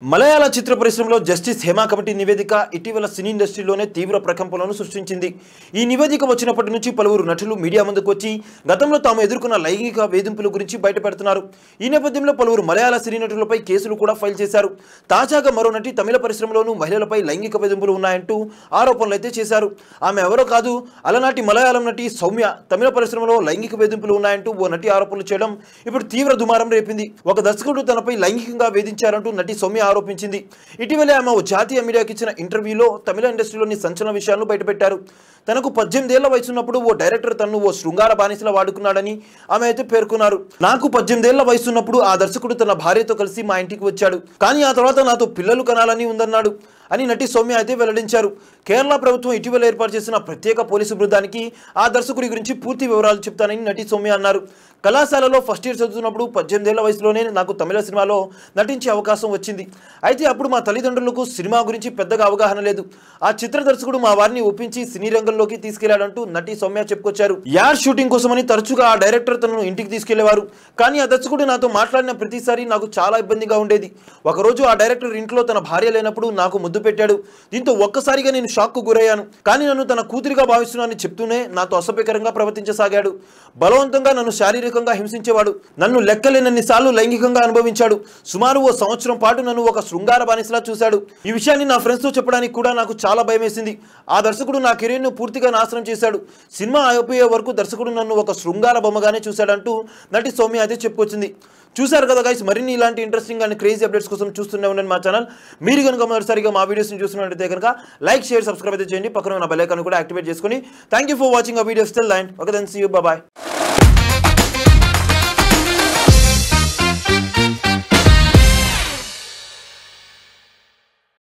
మలయాళ చిత్ర పరిశ్రమలో justice Hema committee నివేదిక ఇటీవల సినీ ఇండస్ట్రీలోనే తీవ్ర ప్రకంపనలను సృష్టించింది. ఈ నివేదిక వచ్చినప్పటి నుంచి పలువురు నటులు మీడియా ముందుకు వచ్చి గతంలో తాము ఎదుర్కొన్న లైంగిక వేధింపుల గురించి బయటపెడుతున్నారు. ఈ నేపథ్యంలో పలువురు మలయాళ సినీ నటులపై కేసులు కూడా ఫైల్ చేశారు. తాజాగా మరో నటి తమిళ పరిశ్రమలోనూ మహిళలపై లైంగిక వేధింపులు ఉన్నాయంటూ ఆరోపణలు అయితే చేశారు. ఆమె ఎవరో కాదు, అలనాటి మలయాళం నటి సౌమ్య తమిళ పరిశ్రమలో లైంగిక వేధింపులు ఉన్నాయంటూ ఓ నటి ఆరోపణలు చేయడం ఇప్పుడు తీవ్ర దుమారం రేపింది. ఒక దర్శకుడు తనపై లైంగికంగా వేధించారంటూ నటి సౌమ్య ఆరోపించింది. ఇటీవలే ఆమె ఓ జాతీయ మీడియాకి ఇచ్చిన ఇంటర్వ్యూలో తమిళ ఇండస్ట్రీలోని సంచలన విషయాలను బయటపెట్టారు. తనకు 18 ఏళ్ల వయసున్నప్పుడు ఓ డైరెక్టర్ తనను ఓ శృంగార బానిసలా వాడుకున్నాడని ఆమె అయితే పేర్కొన్నారు. నాకు 18 ఏళ్ల వయసున్నప్పుడు ఆ దర్శకుడు తన భార్యతో కలిసి మా ఇంటికి వచ్చాడు, కానీ ఆ తర్వాత నాతో పిల్లలు కనాలని ఉందన్నాడు అని నటి సౌమ్య అయితే వెల్లడించారు. కేరళ ప్రభుత్వం ఇటీవల ఏర్పాటు చేసిన ప్రత్యేక పోలీసు బృందానికి ఆ దర్శకుడి గురించి పూర్తి వివరాలు చెప్తానని నటి సౌమ్య అన్నారు. కళాశాలలో ఫస్ట్ ఇయర్ చదువుతున్నప్పుడు 18 ఏళ్ల వయసులోనే నాకు తమిళ సినిమాలో నటించే అవకాశం వచ్చింది. అయితే అప్పుడు మా తల్లిదండ్రులకు సినిమా గురించి పెద్దగా అవగాహన లేదు. ఆ చిత్ర దర్శకుడు మా వారిని ఒప్పించి సినీ రంగంలోకి తీసుకెళ్లాడంటూ నటి సౌమ్య చెప్పుకొచ్చారు. యాడ్ షూటింగ్ కోసమని తరచుగా ఆ డైరెక్టర్ తనను ఇంటికి తీసుకెళ్లేవారు. కానీ ఆ దర్శకుడు నాతో మాట్లాడిన ప్రతిసారి నాకు చాలా ఇబ్బందిగా ఉండేది. ఒకరోజు ఆ డైరెక్టర్ ఇంట్లో తన భార్య లేనప్పుడు నాకు ముద్దు పెట్టాడు. దీంతో ఒక్కసారిగా నేను షాక్ కు గురయ్యాను. కానీ నన్ను తన కూతురిగా భావిస్తున్నానని చెప్తూనే నాతో అసభ్యకరంగా ప్రవర్తించసాగాడు. బలవంతంగా నన్ను శారీరకంగా హింసించేవాడు. నన్ను లెక్కలేనన్ని సార్లు లైంగికంగా అనుభవించాడు. సుమారు ఓ సంవత్సరం పాటు నన్ను ఒక శృంగార బానిసలా చూశాడు. ఈ విషయాన్ని నా ఫ్రెండ్స్ తో చెప్పడానికి కూడా నాకు చాలా భయమేసింది. ఆ దర్శకుడు నా కెరీర్ ను పూర్తిగా నాశనం చేశాడు. సినిమా అయిపోయే వరకు దర్శకుడు నన్ను ఒక శృంగార బొమ్మగానే చూశాడంటూ నటి సౌమ్య అయితే చెప్పుకొచ్చింది. చూశారు కదా గైస్, మరిన్ని ఇలాంటి ఇంట్రెస్టింగ్ అండ్ క్రేజీ అప్డేట్స్ కోసం చూస్తూనే ఉండండి మా ఛానల్. మీరు కనుక మొదటిసారిగా మా వీడియోస్ని చూస్తున్నట్లయితే కనుక లైక్, షేర్, సబ్స్క్రైబ్ అయితే చేయండి. పక్కన ఉన్న బెల్ ఐకాన్ కూడా యాక్టివేట్ చేసుకొని థ్యాంక్ యూ ఫర్ వాచింగ్ ఆ video. Still and okay, then see you, by.